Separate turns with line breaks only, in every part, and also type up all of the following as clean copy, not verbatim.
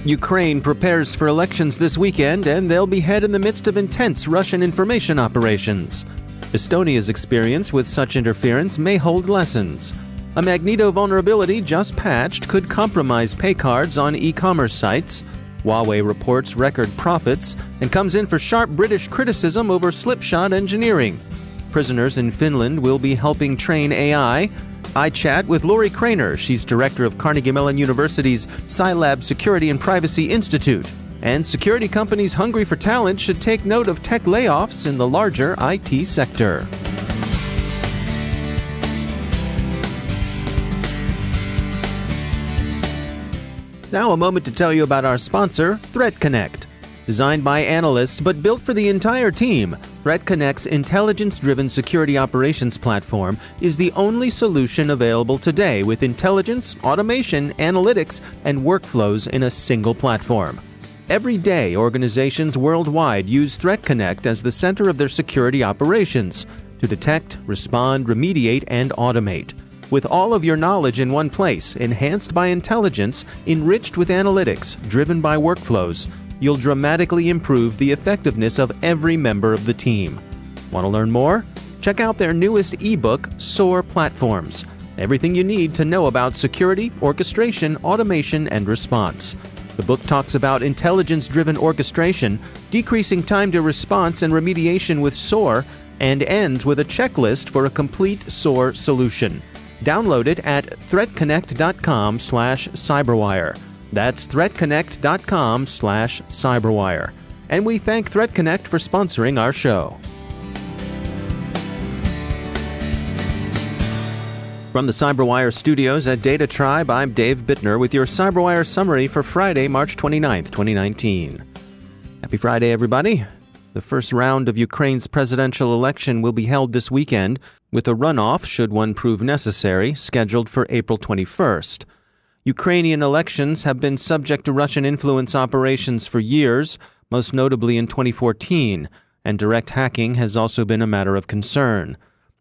Ukraine prepares for elections this weekend, and they'll be held in the midst of intense Russian information operations. Estonia's experience with such interference may hold lessons. A Magneto vulnerability just patched could compromise paycards on e-commerce sites. Huawei reports record profits and comes in for sharp British criticism over slipshod engineering. Prisoners in Finland will be helping train AI. I chat with Lorrie Cranor. She's director of Carnegie Mellon University's CyLab Security and Privacy Institute. And security companies hungry for talent should take note of tech layoffs in the larger IT sector. Now a moment to tell you about our sponsor, ThreatConnect. Designed by analysts but built for the entire team, ThreatConnect's intelligence-driven security operations platform is the only solution available today with intelligence, automation, analytics, and workflows in a single platform. Every day, organizations worldwide use ThreatConnect as the center of their security operations to detect, respond, remediate, and automate. With all of your knowledge in one place, enhanced by intelligence, enriched with analytics, driven by workflows, you'll dramatically improve the effectiveness of every member of the team. Want to learn more? Check out their newest ebook, SOAR Platforms. Everything you need to know about security, orchestration, automation, and response. The book talks about intelligence-driven orchestration, decreasing time to response and remediation with SOAR, and ends with a checklist for a complete SOAR solution. Download it at threatconnect.com/cyberwire. That's threatconnect.com/cyberwire. And we thank ThreatConnect for sponsoring our show. From the CyberWire studios at Data Tribe, I'm Dave Bittner with your CyberWire summary for Friday, March 29th, 2019. Happy Friday, everybody. The first round of Ukraine's presidential election will be held this weekend, with a runoff, should one prove necessary, scheduled for April 21st. Ukrainian elections have been subject to Russian influence operations for years, most notably in 2014, and direct hacking has also been a matter of concern.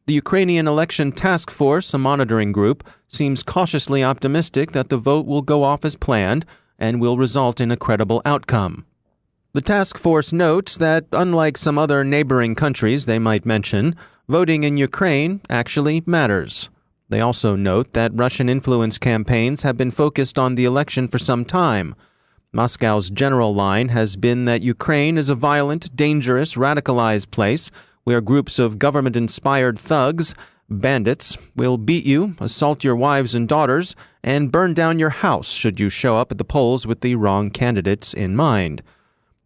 The Ukrainian Election Task Force, a monitoring group, seems cautiously optimistic that the vote will go off as planned and will result in a credible outcome. The task force notes that, unlike some other neighboring countries they might mention, voting in Ukraine actually matters. They also note that Russian influence campaigns have been focused on the election for some time. Moscow's general line has been that Ukraine is a violent, dangerous, radicalized place where groups of government-inspired thugs, bandits, will beat you, assault your wives and daughters, and burn down your house should you show up at the polls with the wrong candidates in mind.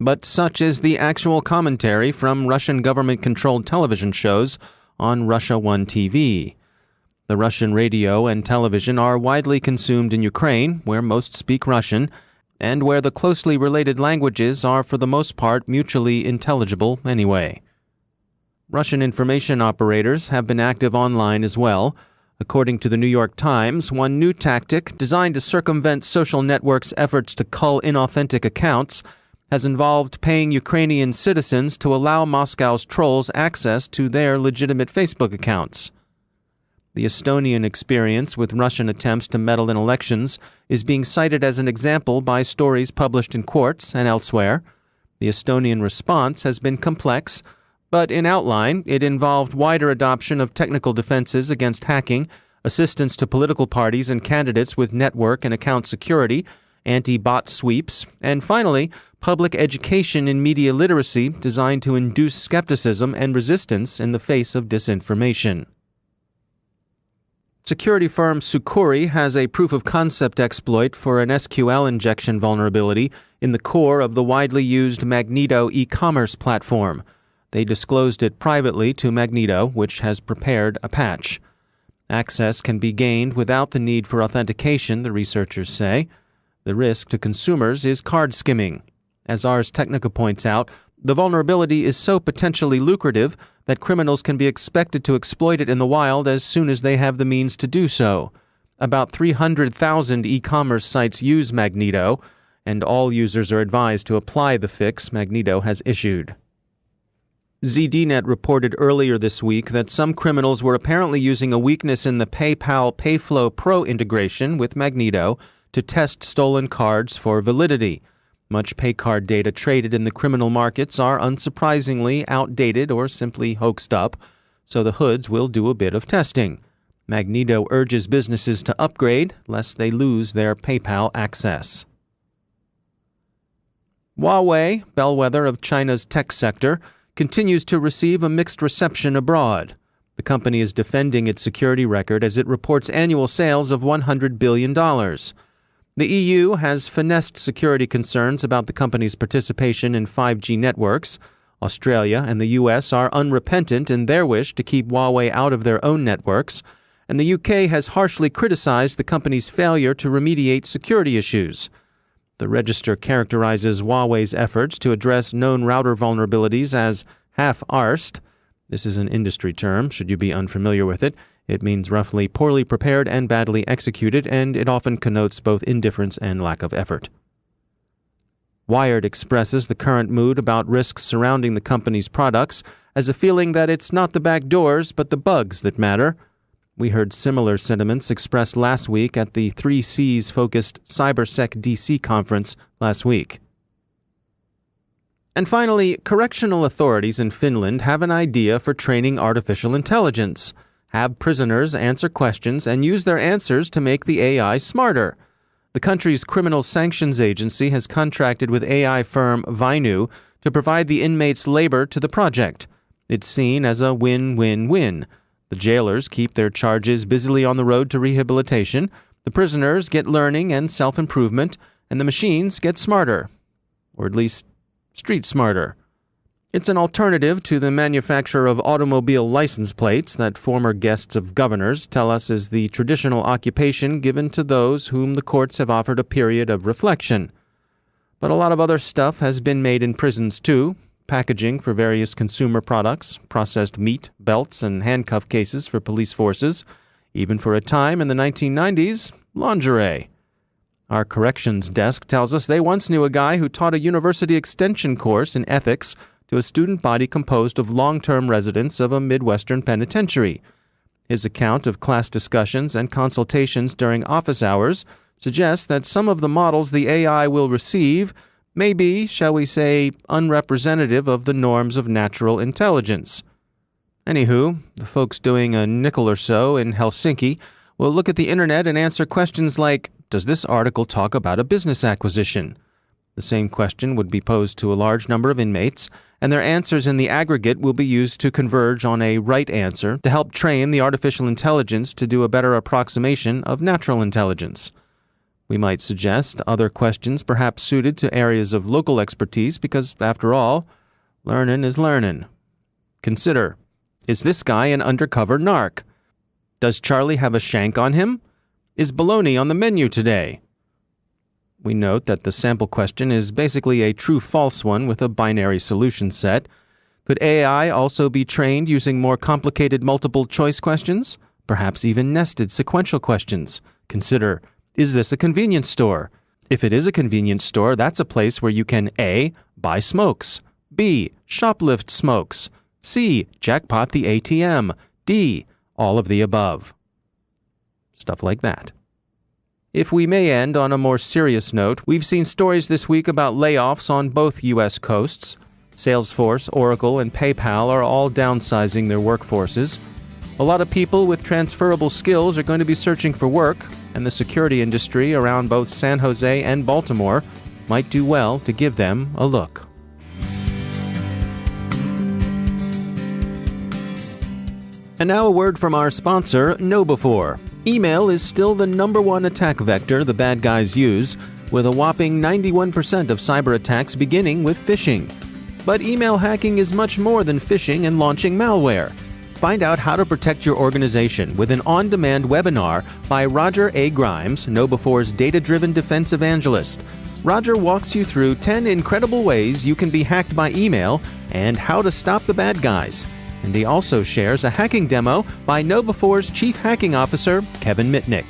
But such is the actual commentary from Russian government-controlled television shows on Russia 1 TV. The Russian radio and television are widely consumed in Ukraine, where most speak Russian, and where the closely related languages are for the most part mutually intelligible anyway. Russian information operators have been active online as well. According to the New York Times, one new tactic designed to circumvent social networks' efforts to cull inauthentic accounts has involved paying Ukrainian citizens to allow Moscow's trolls access to their legitimate Facebook accounts. The Estonian experience with Russian attempts to meddle in elections is being cited as an example by stories published in Quartz and elsewhere. The Estonian response has been complex, but in outline, it involved wider adoption of technical defenses against hacking, assistance to political parties and candidates with network and account security, anti-bot sweeps, and finally, public education in media literacy designed to induce skepticism and resistance in the face of disinformation. Security firm Sucuri has a proof-of-concept exploit for an SQL injection vulnerability in the core of the widely used Magneto e-commerce platform. They disclosed it privately to Magneto, which has prepared a patch. Access can be gained without the need for authentication, the researchers say. The risk to consumers is card skimming. As Ars Technica points out, the vulnerability is so potentially lucrative that criminals can be expected to exploit it in the wild as soon as they have the means to do so. About 300,000 e-commerce sites use Magneto, and all users are advised to apply the fix Magneto has issued. ZDNet reported earlier this week that some criminals were apparently using a weakness in the PayPal PayFlow Pro integration with Magneto to test stolen cards for validity. Much paycard data traded in the criminal markets are unsurprisingly outdated or simply hoaxed up, so the hoods will do a bit of testing. Magneto urges businesses to upgrade lest they lose their PayPal access. Huawei, bellwether of China's tech sector, continues to receive a mixed reception abroad. The company is defending its security record as it reports annual sales of $100 billion. The EU has finessed security concerns about the company's participation in 5G networks. Australia and the US are unrepentant in their wish to keep Huawei out of their own networks, and the UK has harshly criticized the company's failure to remediate security issues. The Register characterizes Huawei's efforts to address known router vulnerabilities as half-arsed. This is an industry term, should you be unfamiliar with it. It means roughly poorly prepared and badly executed, and it often connotes both indifference and lack of effort. Wired expresses the current mood about risks surrounding the company's products as a feeling that it's not the back doors but the bugs that matter. We heard similar sentiments expressed last week at the 3 Cs-focused CyberSec DC conference last week. And finally, correctional authorities in Finland have an idea for training artificial intelligence. Have prisoners answer questions and use their answers to make the AI smarter. The country's criminal sanctions agency has contracted with AI firm Vainu to provide the inmates' labor to the project. It's seen as a win-win-win. The jailers keep their charges busily on the road to rehabilitation, the prisoners get learning and self-improvement, and the machines get smarter. Or at least, street smarter. It's an alternative to the manufacture of automobile license plates that former guests of governors tell us is the traditional occupation given to those whom the courts have offered a period of reflection. But a lot of other stuff has been made in prisons too. Packaging for various consumer products, processed meat, belts, and handcuff cases for police forces. Even for a time in the 1990s, lingerie. Our corrections desk tells us they once knew a guy who taught a university extension course in ethics to a student body composed of long-term residents of a Midwestern penitentiary. His account of class discussions and consultations during office hours suggests that some of the models the AI will receive may be, shall we say, unrepresentative of the norms of natural intelligence. Anywho, the folks doing a nickel or so in Helsinki will look at the internet and answer questions like, does this article talk about a business acquisition? The same question would be posed to a large number of inmates, and their answers in the aggregate will be used to converge on a right answer to help train the artificial intelligence to do a better approximation of natural intelligence. We might suggest other questions perhaps suited to areas of local expertise because, after all, learnin' is learnin'. Consider, is this guy an undercover narc? Does Charlie have a shank on him? Is bologna on the menu today? We note that the sample question is basically a true-false one with a binary solution set. Could AI also be trained using more complicated multiple-choice questions? Perhaps even nested sequential questions. Consider, is this a convenience store? If it is a convenience store, that's a place where you can A. buy smokes, B. shoplift smokes, C. jackpot the ATM, D. all of the above. Stuff like that. If we may end on a more serious note, we've seen stories this week about layoffs on both U.S. coasts. Salesforce, Oracle, and PayPal are all downsizing their workforces. A lot of people with transferable skills are going to be searching for work, and the security industry around both San Jose and Baltimore might do well to give them a look. And now a word from our sponsor, KnowBe4. Email is still the #1 attack vector the bad guys use, with a whopping 91% of cyber attacks beginning with phishing. But email hacking is much more than phishing and launching malware. Find out how to protect your organization with an on-demand webinar by Roger A. Grimes, KnowBe4's data-driven defense evangelist. Roger walks you through 10 incredible ways you can be hacked by email and how to stop the bad guys. And he also shares a hacking demo by KnowBe4's Chief Hacking Officer, Kevin Mitnick.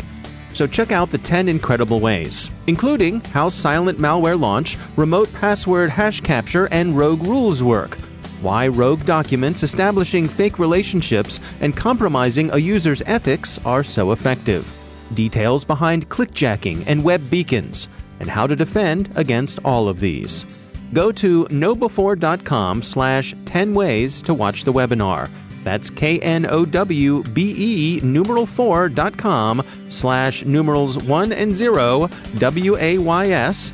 So check out the 10 incredible ways, including how silent malware launch, remote password hash capture, and rogue rules work, why rogue documents establishing fake relationships and compromising a user's ethics are so effective, details behind clickjacking and web beacons, and how to defend against all of these. Go to knowbefore.com/10 ways to watch the webinar. That's knowbefore.com/1 and 0 WAYS.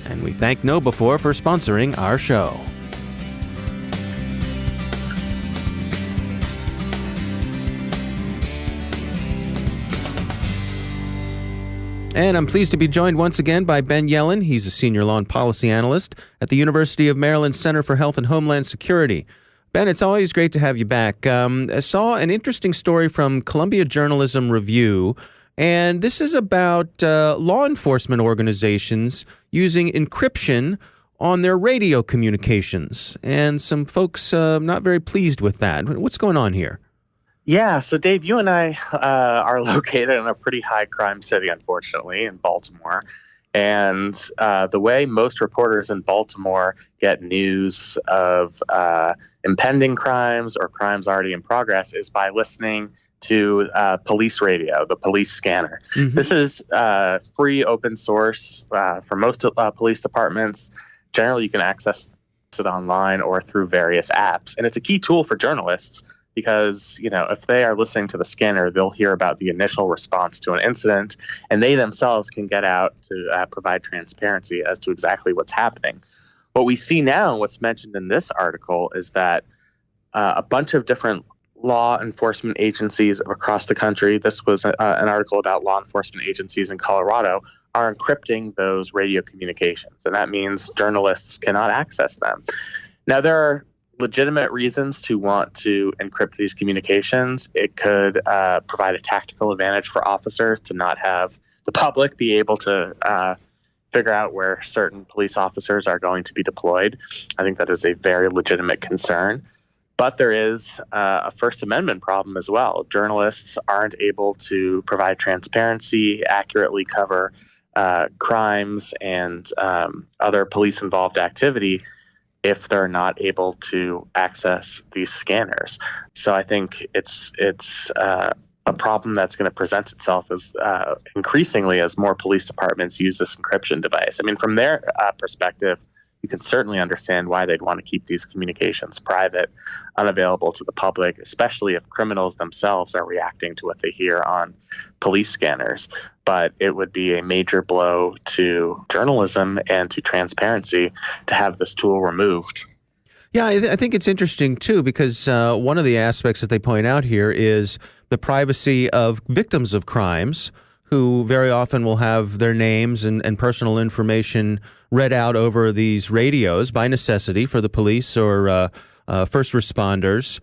And we thank KnowBefore for sponsoring our show. And I'm pleased to be joined once again by Ben Yelin. He's a senior law and policy analyst at the University of Maryland Center for Health and Homeland Security. Ben, it's always great to have you back. I saw an interesting story from Columbia Journalism Review, and this is about law enforcement organizations using encryption on their radio communications, and some folks not very pleased with that. What's going on here?
Yeah, so Dave, you and I are located in a pretty high crime city, unfortunately, in Baltimore. And the way most reporters in Baltimore get news of impending crimes or crimes already in progress is by listening to police radio, the police scanner. Mm-hmm. This is free open source for most police departments. Generally, you can access it online or through various apps. And it's a key tool for journalists because, if they are listening to the scanner, they'll hear about the initial response to an incident, and they themselves can get out to provide transparency as to exactly what's happening. What we see now, what's mentioned in this article, is that a bunch of different law enforcement agencies across the country, this was an article about law enforcement agencies in Colorado, are encrypting those radio communications, and that means journalists cannot access them. Now, there are legitimate reasons to want to encrypt these communications. It could provide a tactical advantage for officers to not have the public be able to figure out where certain police officers are going to be deployed. I think that is a very legitimate concern. But there is a First Amendment problem as well. Journalists aren't able to provide transparency, accurately cover crimes and other police-involved activity if they're not able to access these scanners. So I think it's a problem that's going to present itself as increasingly as more police departments use this encryption device. I mean, from their perspective, you can certainly understand why they'd want to keep these communications private, unavailable to the public, especially if criminals themselves are reacting to what they hear on police scanners. But it would be a major blow to journalism and to transparency to have this tool removed.
Yeah, I think it's interesting, too, because one of the aspects that they point out here is the privacy of victims of crimes, who very often will have their names and personal information read out over these radios by necessity for the police or first responders.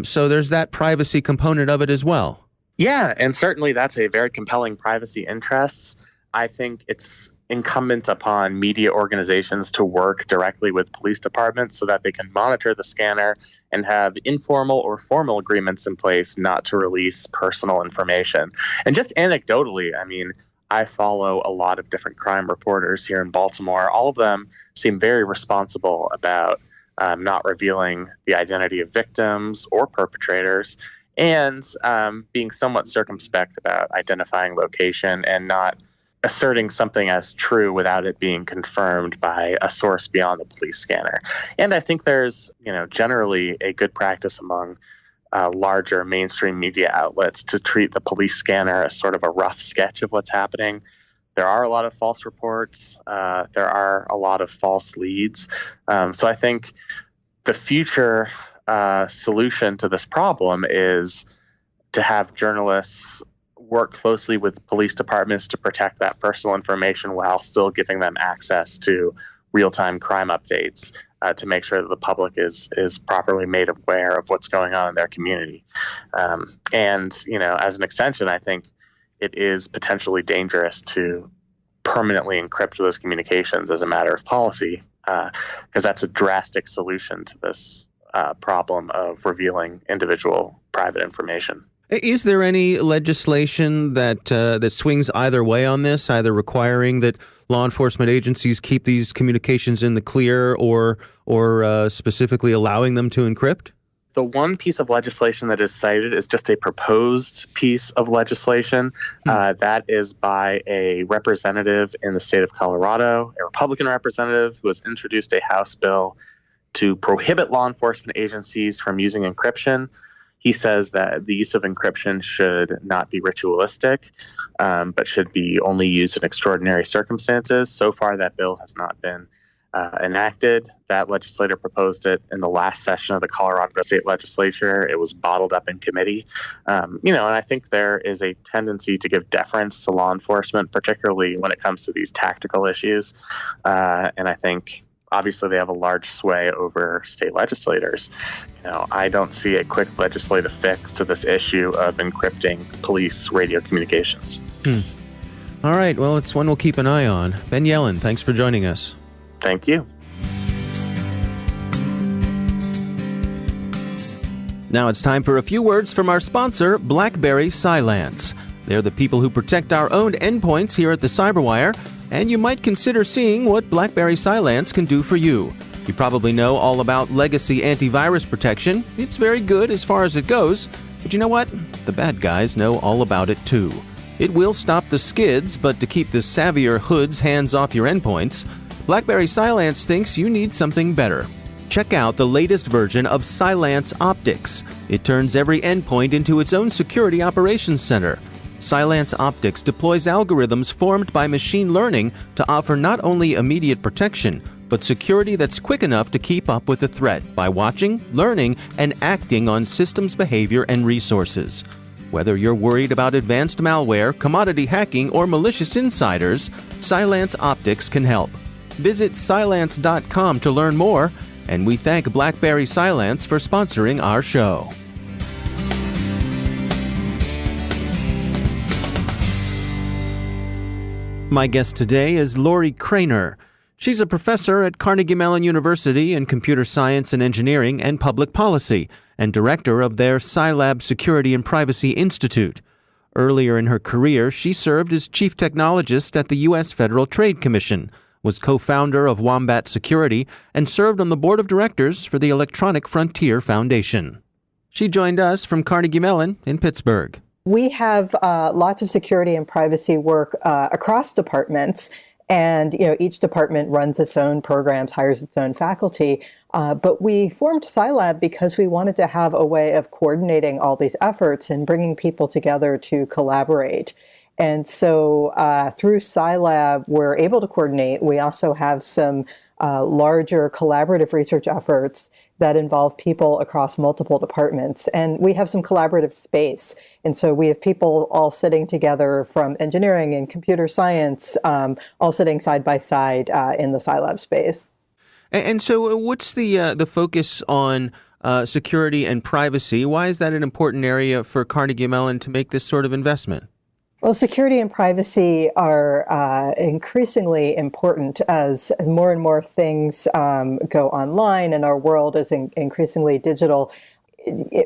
So there's that privacy component of it as well.
Yeah, and certainly that's a very compelling privacy interest. I think it's incumbent upon media organizations to work directly with police departments so that they can monitor the scanner and have informal or formal agreements in place not to release personal information. And just anecdotally, I mean, I follow a lot of different crime reporters here in Baltimore. All of them seem very responsible about not revealing the identity of victims or perpetrators, and being somewhat circumspect about identifying location and not asserting something as true without it being confirmed by a source beyond the police scanner. And I think there's, generally a good practice among larger mainstream media outlets to treat the police scanner as sort of a rough sketch of what's happening. There are a lot of false reports. There are a lot of false leads. So I think the future solution to this problem is to have journalists work closely with police departments to protect that personal information while still giving them access to real-time crime updates to make sure that the public is properly made aware of what's going on in their community. And, as an extension, I think it is potentially dangerous to permanently encrypt those communications as a matter of policy, because that's a drastic solution to this problem of revealing individual private information.
Is there any legislation that swings either way on this, either requiring that law enforcement agencies keep these communications in the clear or specifically allowing them to encrypt?
The one piece of legislation that is cited is just a proposed piece of legislation. That is by a representative in the state of Colorado, a Republican representative who has introduced a House bill to prohibit law enforcement agencies from using encryption. He says that the use of encryption should not be ritualistic, but should be only used in extraordinary circumstances. So far, that bill has not been enacted. That legislator proposed it in the last session of the Colorado State Legislature. It was bottled up in committee. And I think there is a tendency to give deference to law enforcement, particularly when it comes to these tactical issues. And I think obviously they have a large sway over state legislators. I don't see a quick legislative fix to this issue of encrypting police radio communications.
All right, well, it's one we'll keep an eye on. Ben Yelin, thanks for joining us.
Thank you.
Now it's time for a few words from our sponsor, BlackBerry Cylance. They're the people who protect our own endpoints here at the CyberWire, and you might consider seeing what BlackBerry Cylance can do for you. You probably know all about legacy antivirus protection. It's very good as far as it goes, but you know what? The bad guys know all about it too. It will stop the skids, but to keep the savvier hoods hands off your endpoints, BlackBerry Cylance thinks you need something better. Check out the latest version of Cylance Optics. It turns every endpoint into its own security operations center. Cylance Optics deploys algorithms formed by machine learning to offer not only immediate protection, but security that's quick enough to keep up with the threat by watching, learning, and acting on systems behavior and resources. Whether you're worried about advanced malware, commodity hacking, or malicious insiders, Cylance Optics can help. Visit Cylance.com to learn more, and we thank BlackBerry Cylance for sponsoring our show. My guest today is Lorrie Cranor. She's a professor at Carnegie Mellon University in computer science and engineering and public policy, and director of their CyLab Security and Privacy Institute. Earlier in her career, she served as chief technologist at the U.S. Federal Trade Commission, was co-founder of Wombat Security, and served on the board of directors for the Electronic Frontier Foundation. She joined us from Carnegie Mellon in Pittsburgh.
We have lots of security and privacy work across departments, and each department runs its own programs, hires its own faculty. But we formed CyLab because we wanted to have a way of coordinating all these efforts and bringing people together to collaborate. And so through CyLab, we're able to coordinate. We also have some larger collaborative research efforts that involve people across multiple departments. And we have some collaborative space. And so we have people all sitting together from engineering and computer science, all sitting side by side in the CyLab space.
And so what's the focus on security and privacy? Why is that an important area for Carnegie Mellon to make this sort of investment?
Well, security and privacy are increasingly important as more and more things go online and our world is increasingly digital.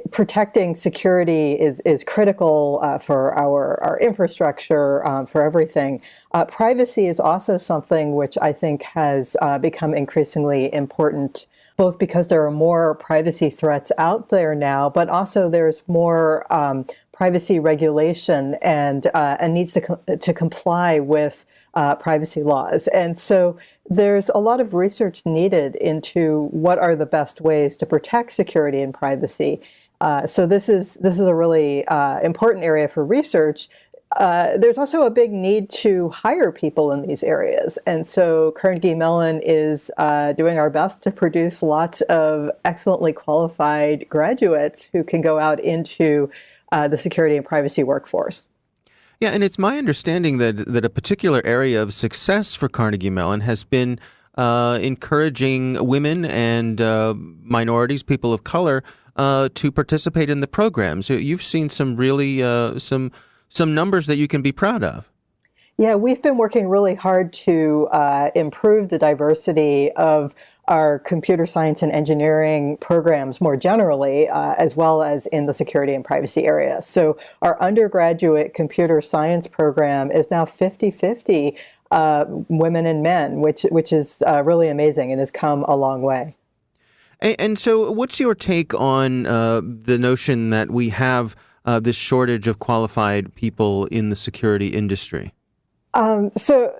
Protecting security is critical for our infrastructure, for everything. Privacy is also something which I think has become increasingly important, both because there are more privacy threats out there now, but also there's more privacy regulation and needs to comply with privacy laws. And so there's a lot of research needed into what are the best ways to protect security and privacy. So this is a really important area for research. There's also a big need to hire people in these areas. And so Carnegie Mellon is doing our best to produce lots of excellently qualified graduates who can go out into the security and privacy workforce.
Yeah, and it's my understanding that a particular area of success for Carnegie Mellon has been encouraging women and minorities, people of color, to participate in the program. So you've seen some really some numbers that you can be proud of.
Yeah, we've been working really hard to improve the diversity of our computer science and engineering programs more generally, as well as in the security and privacy area. So our undergraduate computer science program is now 50-50 women and men, which is really amazing and has come a long way.
And so what's your take on the notion that we have this shortage of qualified people in the security industry?
So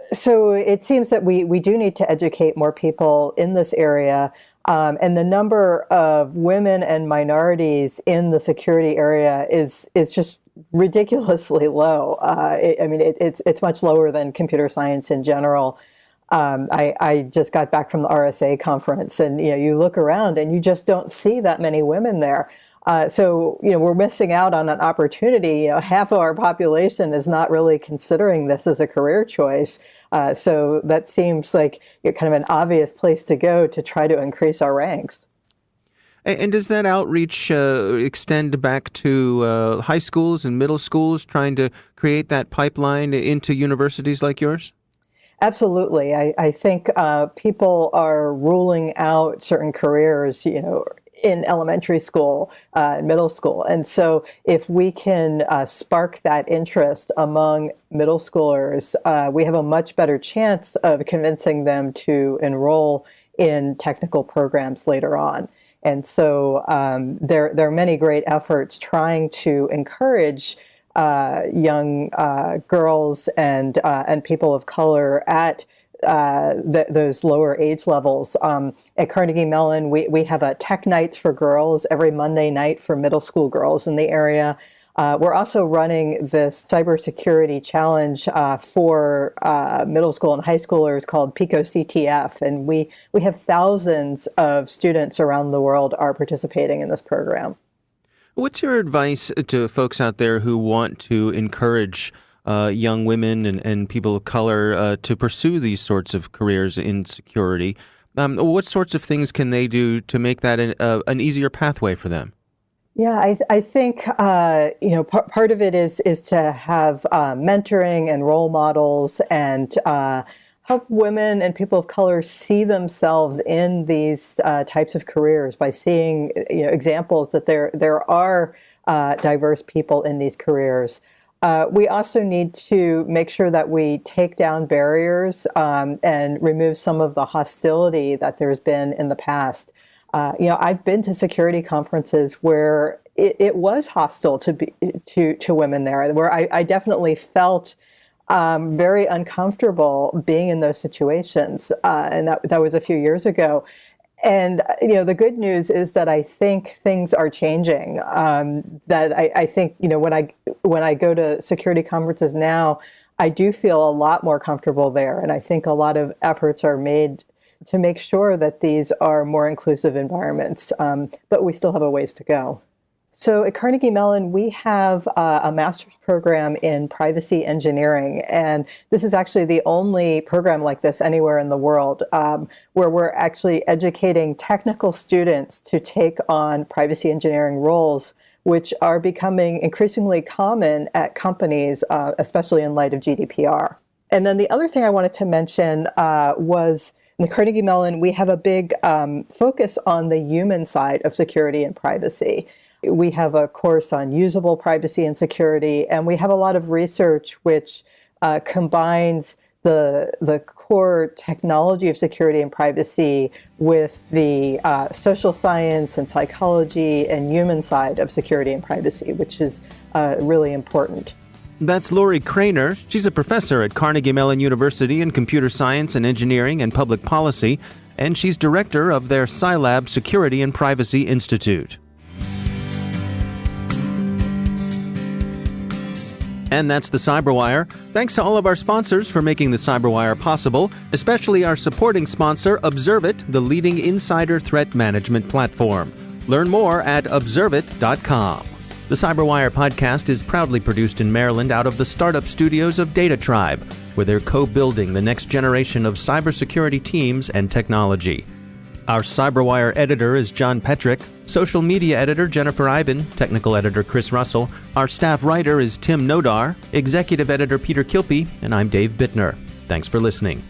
it seems that we do need to educate more people in this area. And the number of women and minorities in the security area is just ridiculously low. It's much lower than computer science in general. I just got back from the RSA conference, and you look around and you just don't see that many women there. So we're missing out on an opportunity. Half of our population is not really considering this as a career choice. So that seems like kind of an obvious place to go to try to increase our ranks.
And does that outreach extend back to high schools and middle schools, trying to create that pipeline into universities like yours?
Absolutely. I think people are ruling out certain careers, in elementary school, middle school. And so if we can spark that interest among middle schoolers, we have a much better chance of convincing them to enroll in technical programs later on. And so there are many great efforts trying to encourage young girls and people of color at those lower age levels. At Carnegie Mellon, we have a Tech Nights for Girls every Monday night for middle school girls in the area. We're also running this cybersecurity challenge for middle school and high schoolers called Pico CTF, and we have thousands of students around the world are participating in this program.
What's your advice to folks out there who want to encourage young women and people of color to pursue these sorts of careers in security? What sorts of things can they do to make that an easier pathway for them?
Yeah, I think part of it is to have mentoring and role models and help women and people of color see themselves in these types of careers by seeing examples that there are diverse people in these careers. We also need to make sure that we take down barriers and remove some of the hostility that there's been in the past. I've been to security conferences where it was hostile to women there, where I definitely felt very uncomfortable being in those situations, and that was a few years ago. And the good news is that I think things are changing. That I think when I go to security conferences now, I do feel a lot more comfortable there, and I think a lot of efforts are made to make sure that these are more inclusive environments. But we still have a ways to go. So at Carnegie Mellon, we have a master's program in privacy engineering, and this is actually the only program like this anywhere in the world, where we're actually educating technical students to take on privacy engineering roles, which are becoming increasingly common at companies, especially in light of GDPR. And then the other thing I wanted to mention was in the Carnegie Mellon, we have a big focus on the human side of security and privacy. We have a course on usable privacy and security, and we have a lot of research which combines the core technology of security and privacy with the social science and psychology and human side of security and privacy, which is really important.
That's Lorrie Cranor. She's a professor at Carnegie Mellon University in computer science and engineering and public policy, and she's director of their CyLab Security and Privacy Institute. And that's the CyberWire. Thanks to all of our sponsors for making the CyberWire possible, especially our supporting sponsor, Observit, the leading insider threat management platform. Learn more at observit.com. The CyberWire podcast is proudly produced in Maryland out of the startup studios of Data Tribe, where they're co-building the next generation of cybersecurity teams and technology. Our CyberWire editor is John Petrick, social media editor Jennifer Iben, technical editor Chris Russell, our staff writer is Tim Nodar, executive editor Peter Kilpie, and I'm Dave Bittner. Thanks for listening.